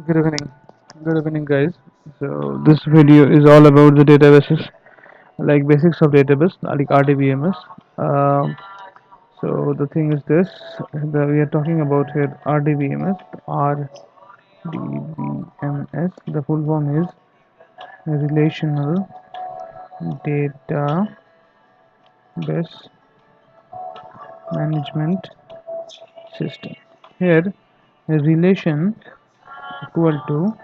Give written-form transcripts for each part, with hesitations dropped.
Good evening. Good evening, guys. So this video is all about the databases, like basics of database, like RDBMS. Um, so the thing is this: we are talking about here RDBMS. RDBMS. The full form is Relational Database Management System. Here, a relation equal to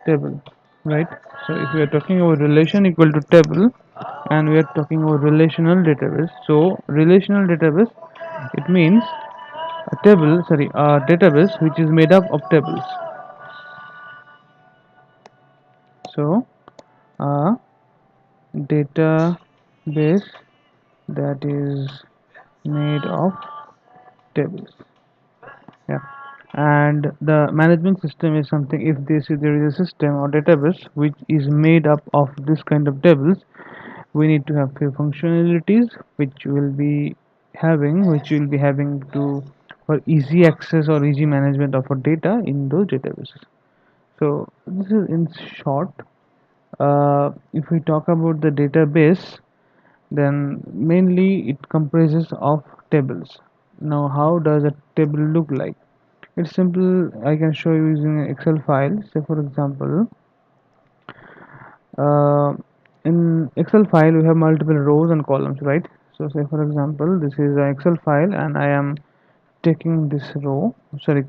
table, right? So if we are talking about relation equal to table and we are talking about relational database, so relational database, it means a database which is made up of tables. So a database that is made of tables. Yeah. And the management system is something, if there is a system or database which is made up of this kind of tables, we need to have few functionalities which will be having to for easy access or easy management of our data in those databases. So this is in short. If we talk about the database, then mainly it comprises of tables. Now how does a table look like? It's simple. I can show you using an Excel file. Say for example, uh, in Excel file we have multiple rows and columns, right? So say for example, this is an Excel file and I am taking this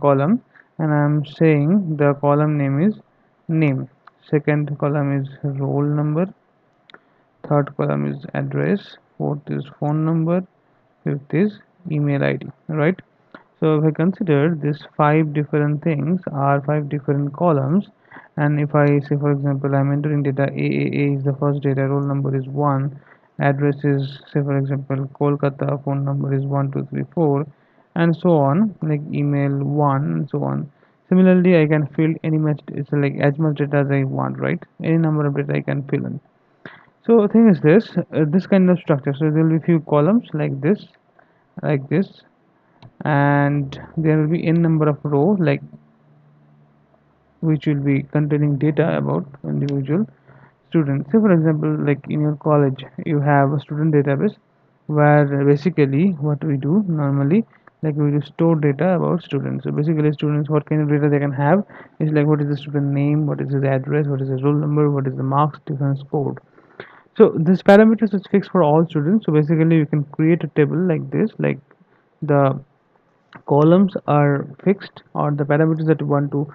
column, and I am saying the column name is name, second column is roll number, third column is address, fourth is phone number, fifth is email ID, right? So if I consider this five different things are five different columns, and if I say for example I'm entering data A is the first data, roll number is 1, address is say for example Kolkata, phone number is 1234, and so on, like email 1 and so on. Similarly, I can fill any much, it's like as much data as I want, right? Any number of data I can fill in. So the thing is this kind of structure. So there will be few columns like this, and there will be n number of rows like which will be containing data about individual students. Say for example, like in your college you have a student database where basically what we do normally, like we do store data about students. So basically students, what kind of data they can have is like what is the student name, what is his address, what is his roll number, what is the marks difference scored. So this parameters is fixed for all students. So basically you can create a table like this, like the columns are fixed or the parameters that you want to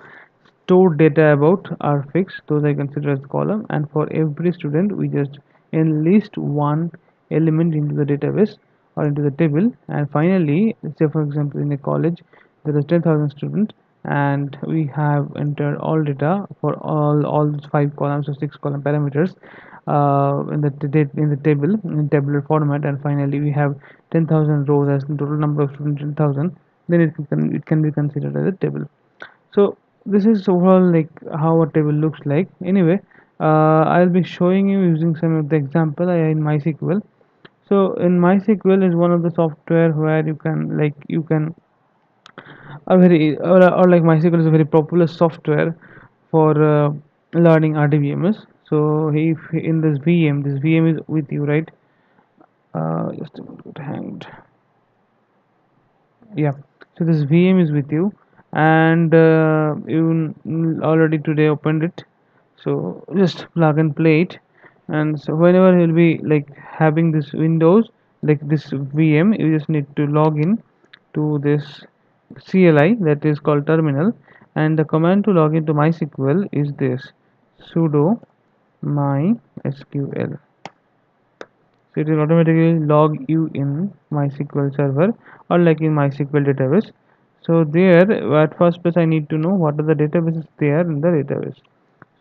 store data about are fixed, those I consider as column, and for every student we just enlist one element into the database or into the table. And finally, say for example in a college there is 10,000 students and we have entered all data for all those five columns or six column parameters in the table in tabular format, and finally we have 10,000 rows as the total number of students 10,000, then it can be considered as a table. So this is overall like how a table looks like. Anyway, I'll be showing you using some of the example in MySQL. So in MySQL is one of the software where you can a very or like MySQL is a very popular software for learning RDBMS. So if in this VM is with you, right? Just a minute, got hanged. Yeah, so this VM is with you, and you already today opened it, so just plug and play it. And so whenever you'll be like having this windows like this VM, you just need to log in to this CLI, that is called terminal, and the command to log into MySQL is this sudo mysql. So it will automatically log you in MySQL server or like in MySQL database. So there at first place I need to know what are the databases there in the database.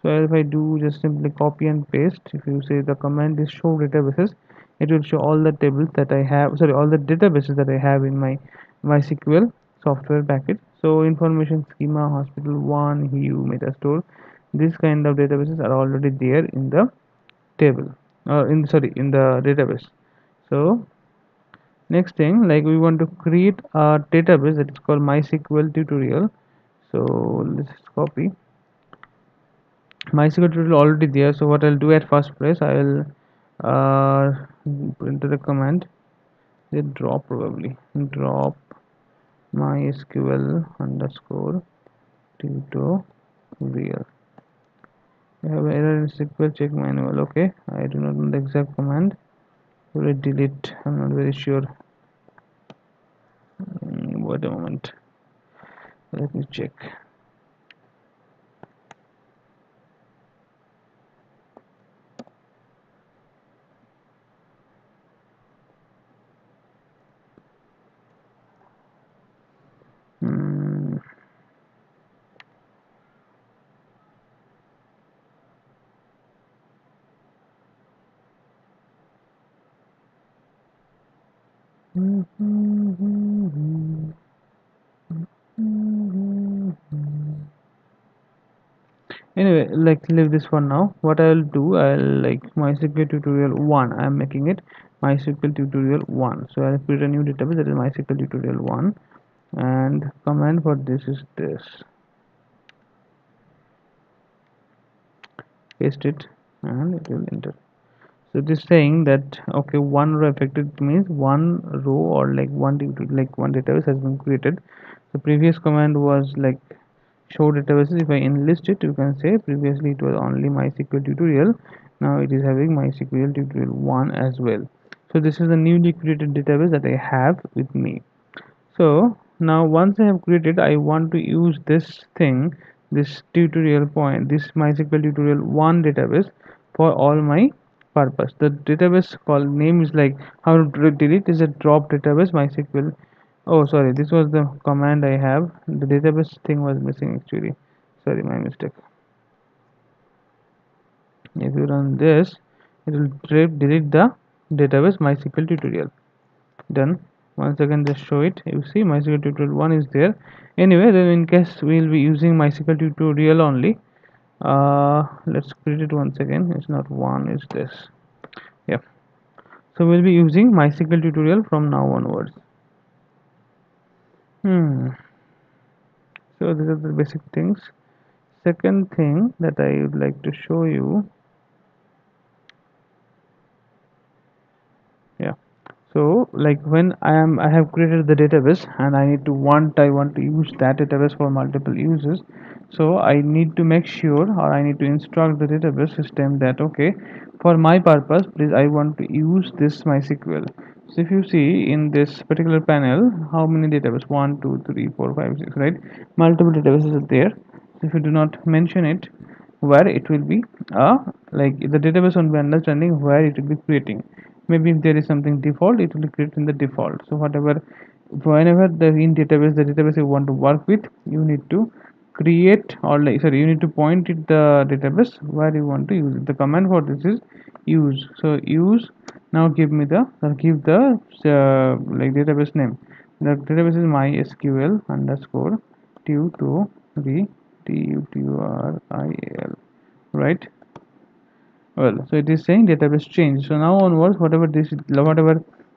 So if I do just simply copy and paste, if you say the command is show databases, it will show all the tables that I have, sorry, all the databases that I have in my MySQL software package. So information schema, hospital 1, hive, metastore, this kind of databases are already there in the table in the database. So next thing, like we want to create a database that is called MySQL tutorial. So let's copy. MySQL tutorial already there. So what I'll do at first place, I will uh, enter the command, drop, probably drop mysql underscore tutorial. I have error in SQL check manual. Okay, I do not know the exact command. Will it delete? I'm not very sure. Wait a moment. Let me check. Hmm. Anyway, like leave this for now. What I'll do, I'll like MySQL tutorial 1. I'm making it MySQL tutorial 1. So I'll create a new database, that is MySQL tutorial 1, and command for this is this. Paste it and it will enter. So it is saying that okay, one row affected means one row or like one database has been created. The previous command was like show databases. If I enlist it, you can say previously it was only MySQL tutorial. Now it is having MySQL tutorial 1 as well. So this is the newly created database that I have with me. So now once I have created, I want to use this thing, this tutorial point, this MySQL tutorial 1 database for all my purpose. The database called name is like how to delete is a drop database MySQL. Oh sorry, this was the command I have. The database thing was missing actually. Sorry, my mistake. If you run this, it will delete the database MySQL tutorial. Done. Once again just show it. You see MySQL tutorial 1 is there. Anyway, then in case we will be using MySQL tutorial only, let's create it once again. It's not 1, it's this. Yeah, so we'll be using MySQL tutorial from now onwards. So these are the basic things. Second thing that I would like to show you, yeah, so like when I have created the database and I want to use that database for multiple uses. So I need to make sure, or I need to instruct the database system that okay, for my purpose please I want to use this MySQL. So if you see in this particular panel, how many database, 1 2 3 4 5 6, right? Multiple databases are there. So if you do not mention it, where it will be like the database won't be understanding where it will be creating. Maybe if there is something default, it will create in the default. So whatever, whenever the in database, the database you want to work with, you need to create, or like sorry, you need to point it the database where you want to use it. The command for this is use. So use, now give me the give the like database name. The database is mysql underscore tutorial, right? Well, so it is saying database change. So now onwards, whatever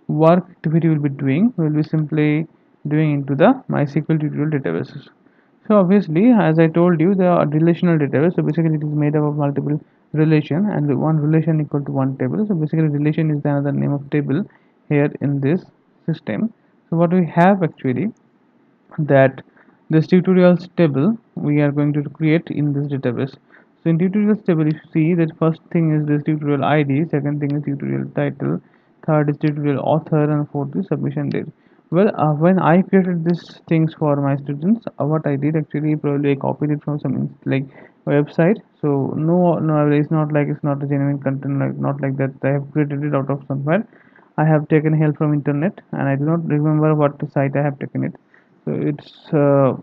work activity will be doing, will be simply doing into the MySQL tutorial databases. So obviously, as I told you, the relational database. So basically, it is made up of multiple relation, and one relation equal to one table. So basically, relation is the another name of table here in this system. So what we have actually, that this tutorials table we are going to create in this database. So in tutorials table, if you see that first thing is this tutorial id, second thing is tutorial title, third is tutorial author, and fourth is submission date. Well, when I created these things for my students, what I did actually, probably I copied it from some like website. So no, it's not like it's not a genuine content, like not like that I have created it out of somewhere. I have taken help from internet, and I do not remember what site I have taken it. So it's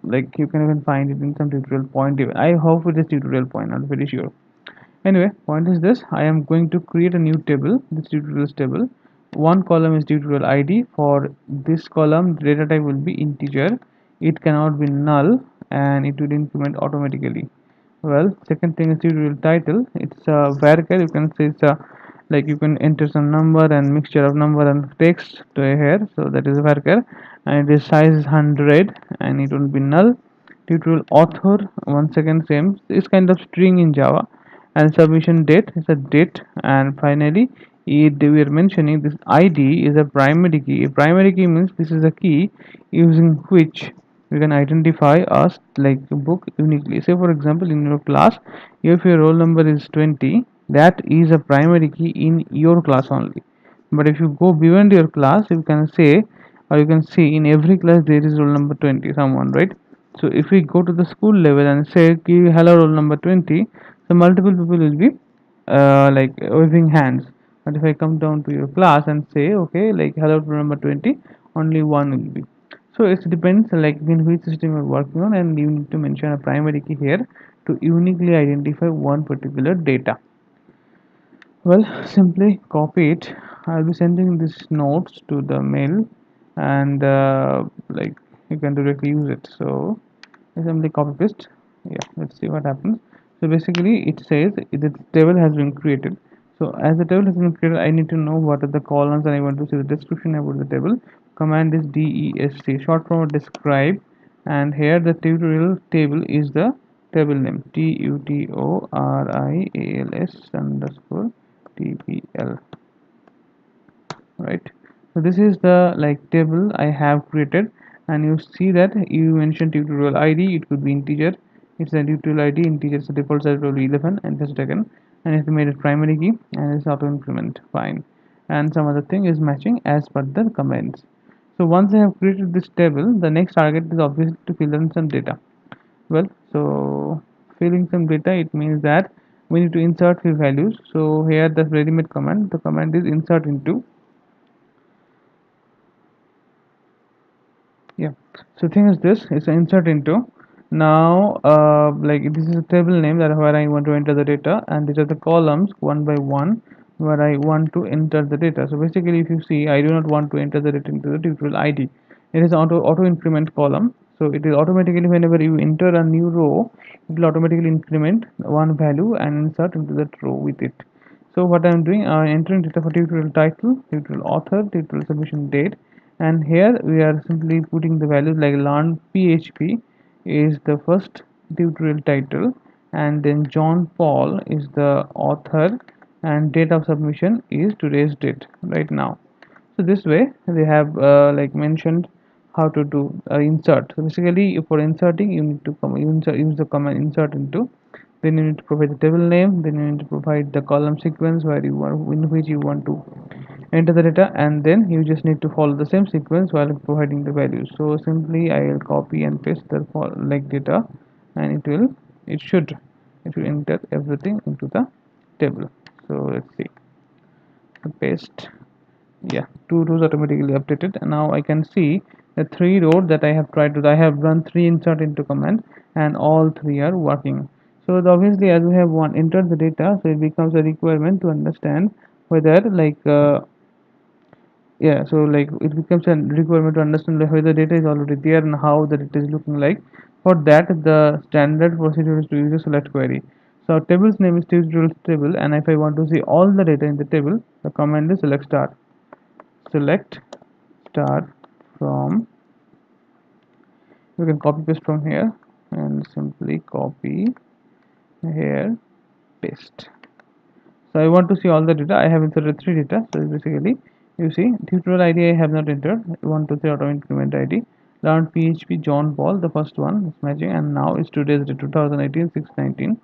like you can even find it in some tutorial point. Even I hope it is tutorial point, not very sure. Anyway, point is this: I am going to create a new table, this tutorials table. One column is tutorial ID. For this column, data type will be integer. It cannot be null, and it will increment automatically. Well, second thing is tutorial title. It's a varchar. You can say it's a, like you can enter some number and mixture of number and text to here. So that is a varchar, and its size is 100, and it will be null. Tutorial author, once again same. It's kind of string in Java. and submission date is a date, and finally we are mentioning this id is a primary key. A primary key means this is a key using which we can identify us like a book uniquely. Say for example, in your class, if your roll number is 20, that is a primary key in your class only. But if you go beyond your class, you can say, or you can see in every class there is roll number 20 someone, right? So if we go to the school level and say hello roll number 20, so multiple people will be like waving hands. But if I come down to your class and say okay, like hello roll number 20, only one will be. So it depends like in which system you're working on, and you need to mention a primary key here to uniquely identify one particular data. Well, simply copy it. I'll be sending this notes to the mail, and like you can directly use it. So I simply copy paste. Yeah, let's see what happens. So basically, it says the table has been created. So as the table has been created, I need to know what are the columns, and I want to see the description about the table. Command is dest, short form of describe, and here the tutorial table is the table name tutorials underscore tpl, right? So this is the like table I have created, and you see that you mentioned tutorial id, it could be integer. It's a tutorial id integer, so default size will be 11 and just taken, and it's made a primary key and it's auto increment, fine. And some other thing is matching as per the comments. So once I have created this table, the next target is obviously to fill in some data. Well, so filling some data, it means that we need to insert few values. So here the ready-made command, the command is insert into. Yeah, so thing is this is insert into. Now like this is a table name that where I want to enter the data, and these are the columns one by one where I want to enter the data. So basically, if you see, I do not want to enter the data into the tutorial id. It is auto increment column, so it is automatically whenever you enter a new row, it will automatically increment one value and insert into that row with it. So what I'm doing, entering data for tutorial title, tutorial author, tutorial submission date, and here we are simply putting the values like learn php is the first tutorial title, and then John Paul is the author, and date of submission is today's date right now. So this way they have like mentioned how to do insert. So basically for inserting you need to use the command insert into, then you need to provide the table name, then you need to provide the column sequence where you want, in which you want to enter the data, and then you just need to follow the same sequence while providing the values. So simply I will copy and paste the like data, and it will enter everything into the table. So let's see, paste. Yeah, two rows automatically updated, and now I can see the three rows that I have tried to. I have run three insert into command, and all three are working. So obviously as we have one entered the data, so it becomes a requirement to understand whether like yeah, so like it becomes a requirement to understand like whether data is already there and how the data is looking like. For that, the standard procedure is to use a select query. So our table's name is tutorial table, and if I want to see all the data in the table, the command is select star. Select star from, you can copy paste from here, and simply copy here, paste. So I want to see all the data. I have inserted three data. So basically, you see, tutorial ID I have not entered. 1, 2, 3 auto increment ID. Learn PHP John Paul, the first one is matching, and now it's today's date 2018 6/19.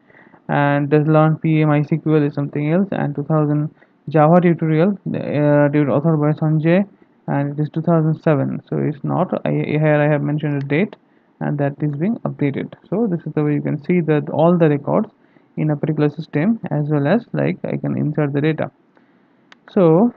And the learn PA mysql is something else, and 2000 Java tutorial authored by Sanjay, and it is 2007. So it's not here I have mentioned a date, and that is being updated. So this is the way you can see that all the records in a particular system, as well as like I can insert the data. So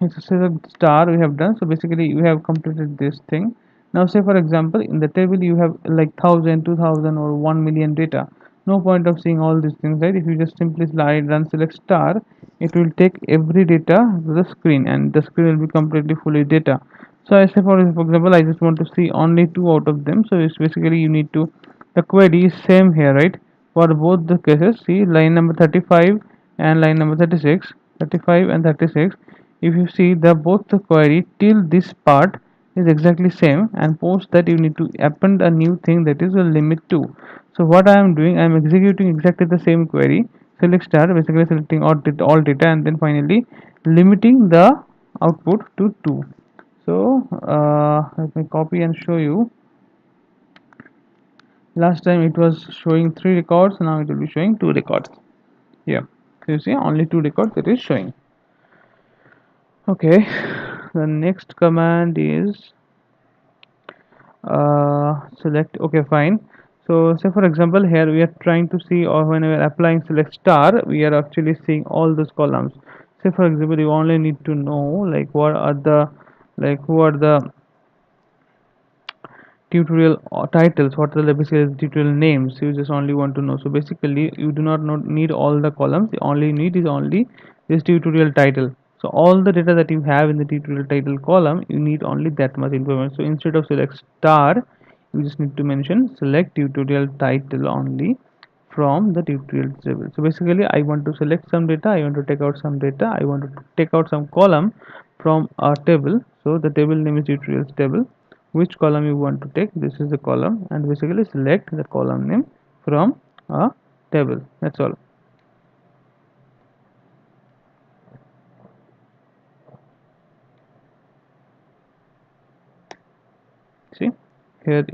it's a star we have done. So basically we have completed this thing. Now say for example in the table you have like 1000, 2000 or 1 million data. No point of seeing all these things, right? If you just simply slide run select star, it will take every data to the screen, and the screen will be completely fully data. So I say for example I just want to see only two out of them. So it's basically you need to, the query is same here, right? For both the cases, see line number 35 and line number 36, 35 and 36. If you see the both the query till this part is exactly same, and post that you need to append a new thing that is a limit to. So what I am doing, I am executing exactly the same query, select star, basically selecting all data, and then finally limiting the output to 2. So let me copy and show you. Last time it was showing 3 records, now it will be showing 2 records. Yeah, so you see only 2 records it is showing. Okay, the next command is select. Okay, fine. So say for example here we are trying to see, or when we are applying select star, we are actually seeing all those columns. Say for example you only need to know like what are the, like who are the tutorial titles, what are the basically tutorial names. You just only want to know. So basically you do not need all the columns, you only need is only this tutorial title. So all the data that you have in the tutorial title column, you need only that much information. So instead of select star, you just need to mention select tutorial title only from the tutorial table. So basically I want to select some data, I want to take out some data, I want to take out some column from a table. So the table name is tutorials table. Which column you want to take, this is the column, and basically select the column name from a table. That's all. See here,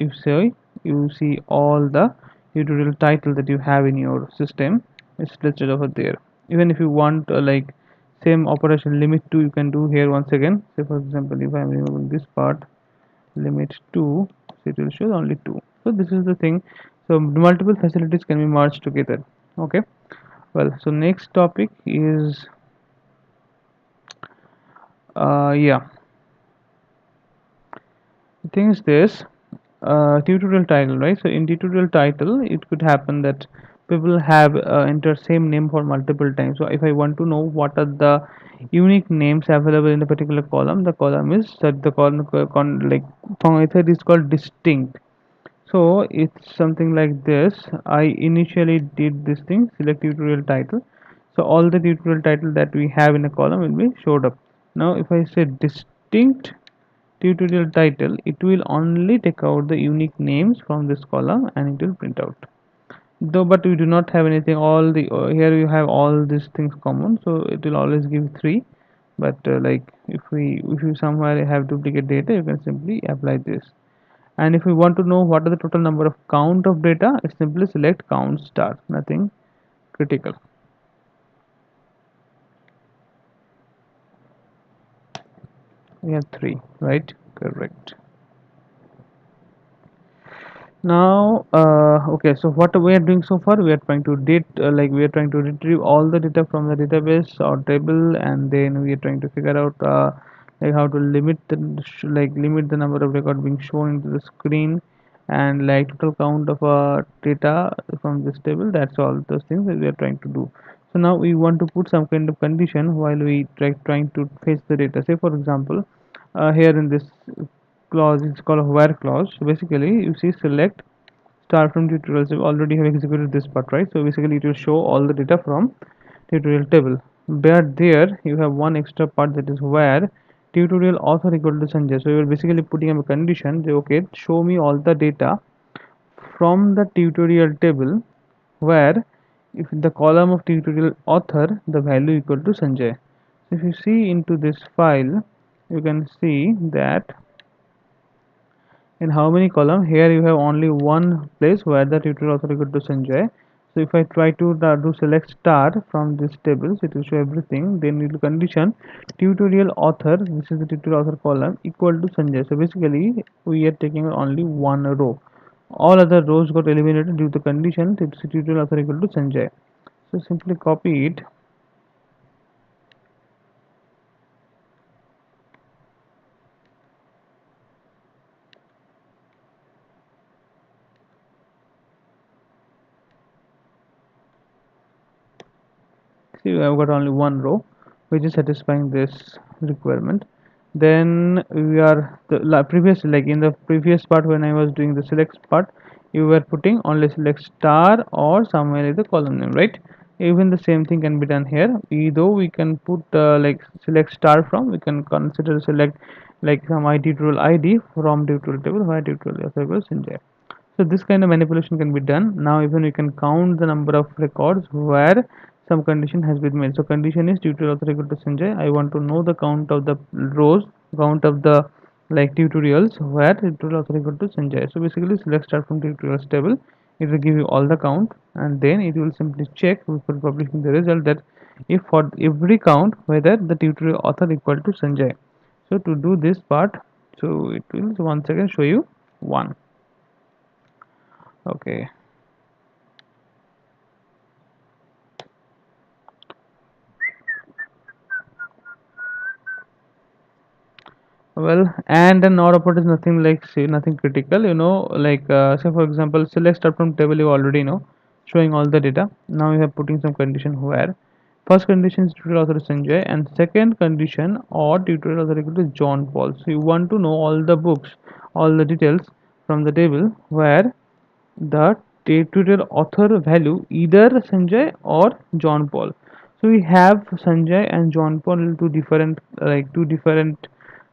you see all the tutorial title that you have in your system is listed over there. Even if you want like same operation limit 2, you can do here once again. Say for example if I am removing this part, limit 2, so it will show only 2. So this is the thing. So multiple facilities can be merged together. Okay, well, so next topic is yeah, the thing is this, tutorial title, right? So in tutorial title it could happen that people have entered same name for multiple times. So if I want to know what are the unique names available in a particular column, the column is that the column like method is called distinct. So it's something like this. I initially did this thing, select tutorial title. So all the tutorial title that we have in a column will be showed up. Now if I say distinct tutorial title, it will only take out the unique names from this column and it will print out. Though but we do not have anything, all the here you have all these things common, so it will always give 3. But like if you somewhere have duplicate data, you can simply apply this. And if we want to know what are the total number of count of data, simply select count star, nothing critical. We have 3, right? Correct. Now okay, so what we are doing so far, we are trying to like we are trying to retrieve all the data from the database or table, and then we are trying to figure out like how to limit the limit the number of record being shown into the screen, and like total count of data from this table. That's all those things that we are trying to do. So now we want to put some kind of condition while we trying to fetch the data. Say for example here in this clause, it's called a where clause. So basically you see select star from tutorials. You already have executed this part, right? So basically it will show all the data from tutorial table, but there you have one extra part, that is where tutorial author equal to Sanjay. So you're basically putting up a condition that okay, show me all the data from the tutorial table where if the column of tutorial author the value equal to Sanjay. If you see into this file, you can see that in how many column, here you have only one place where the tutorial author equal to Sanjay. So if I try to do select star from this table, so it will show everything. Then it will condition tutorial author, this is the tutorial author column, equal to Sanjay. So basically we are taking only one row, all other rows got eliminated due to condition tutorial author equal to Sanjay. So simply copy it. See, I've got only one row which is satisfying this requirement. Then we are the previous, like in the previous part when I was doing the select part, you were putting only select star or somewhere in the column name, right? Even the same thing can be done here. Either we can put like select star from, we can consider select like some tutorial ID from tutorial table where tutorial table is in there. So this kind of manipulation can be done. Now even we can count the number of records where some condition has been made. So condition is tutorial author equal to Sanjay. I want to know the count of the rows, count of the like tutorials where tutorial author equal to Sanjay. So basically select start from tutorials table. It will give you all the count, and then it will simply check before publishing the result that if for every count whether the tutorial author equal to Sanjay. So to do this part, so it will once again show you one. Okay. Well, and an or operator is nothing like say nothing critical, like say for example, select start from table you already know, showing all the data. Now you have putting some condition where first condition is tutorial author Sanjay, and second condition or tutorial author equal to John Paul. So you want to know all the books, all the details from the table where the tutorial author value either Sanjay or John Paul. So we have Sanjay and John Paul in two different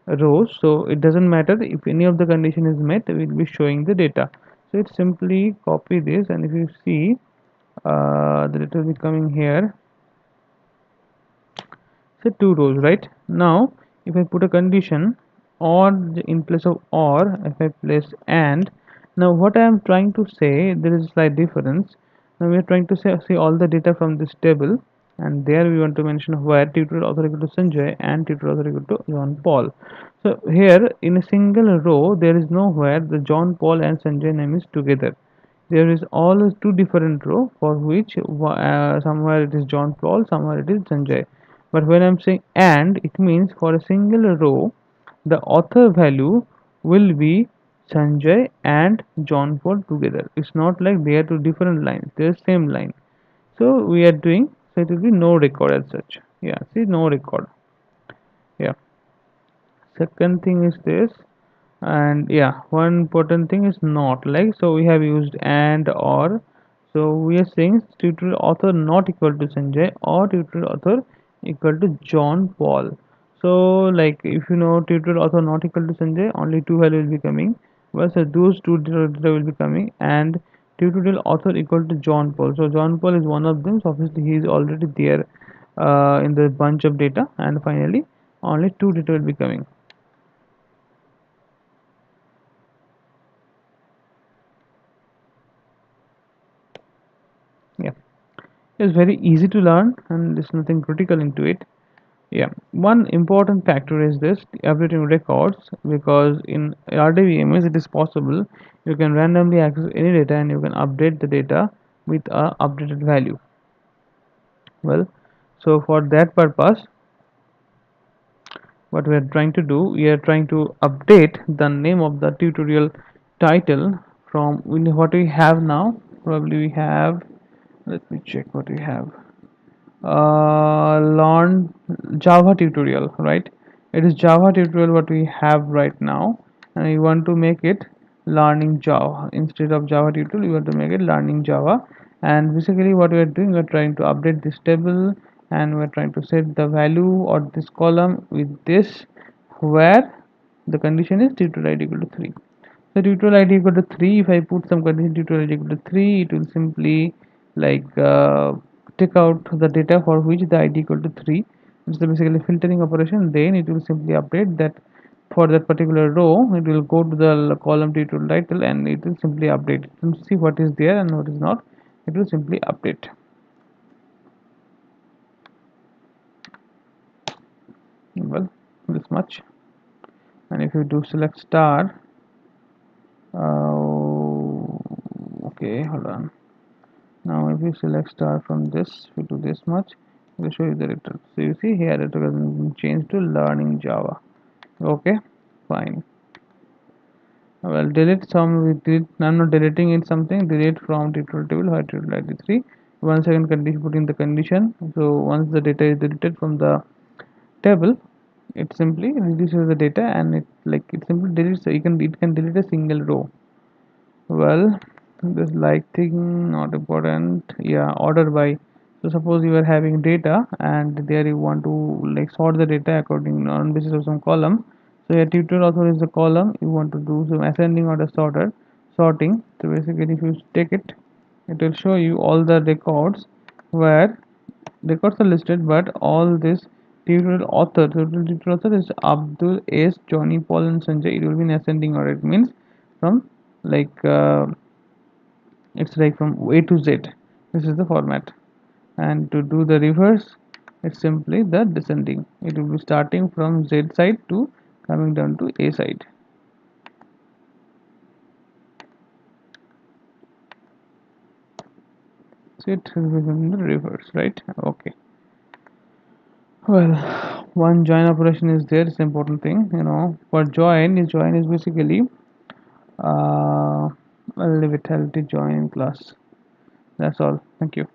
rows. So it doesn't matter if any of the condition is met, we will be showing the data. So it simply copy this, and if you see the data will be coming here. So two rows, right? Now if I put a condition or in place of or, if I place and, now what I am trying to say, there is a slight difference. Now we are trying to say see all the data from this table, and there we want to mention where tutorial author equal to Sanjay and tutorial author equal to John Paul. So here in a single row there is nowhere the John Paul and Sanjay name is together. There is always two different row for which somewhere it is John Paul, somewhere it is Sanjay. But when I'm saying and, it means for a single row the author value will be Sanjay and John Paul together. It's not like they are two different lines, they are same line. So we are doing, so it will be no record as such. Yeah, see, no record. Yeah. Second thing is this, and yeah, one important thing is not like, so we have used and or. So we are saying tutorial author not equal to Sanjay or tutorial author equal to John Paul. So like if you know tutorial author not equal to Sanjay, only two value will be coming, well, so those two data will be coming, and tutorial author equal to John Paul, so John Paul is one of them, so obviously he is already there in the bunch of data, and finally only two data will be coming. Yeah, it's very easy to learn and there's nothing critical into it. Yeah, one important factor is this updating records, because in RDBMS it is possible you can randomly access any data and you can update the data with a updated value. Well, so for that purpose what we are trying to do, we are trying to update the name of the tutorial title from what we have now. Probably we have, let me check what we have, learn Java tutorial, right? It is Java tutorial what we have right now, and we want to make it learning Java. Instead of Java tutorial we want to make it learning Java, and basically what we are doing, we are trying to update this table, and we are trying to set the value or this column with this, where the condition is tutorial id equal to 3. So tutorial id equal to 3, if I put some condition tutorial id equal to 3, it will simply like take out the data for which the id equal to 3. It's the basically filtering operation. Then it will simply update that for that particular row. It will go to the column tutorial title and it will simply update it to see what is there and what is not. It will simply update. Well, this much. And if you do select star, okay, hold on. Now if you select star from this, we do this much, it will show you the return. So you see here it has been changed to learning Java. Okay, fine. Well, delete some, we delete, I'm not deleting it, something delete from tutorial table where tutorial id 3. Once again condition, put in the condition. So once the data is deleted from the table, it simply reduces the data, and it simply deletes, so it can delete a single row. Well, this like thing not important. Yeah, order by. So suppose you are having data and there you want to like sort the data according on basis of some column. So your tutorial author is the column, you want to do some ascending order sorting. So basically if you take it, it will show you all the records where records are listed, but all this tutorial author is Abdul S, Johnny, Paul, and Sanjay. It will be in ascending order. It means from like it's like from A to Z. This is the format. And to do the reverse, it's simply the descending. It will be starting from Z side to coming down to A side. So it will be in the reverse, right? Okay. Well, one join operation is there. It's an important thing, you know. For join is basically uh, I'll leave it. I'll join class. That's all. Thank you.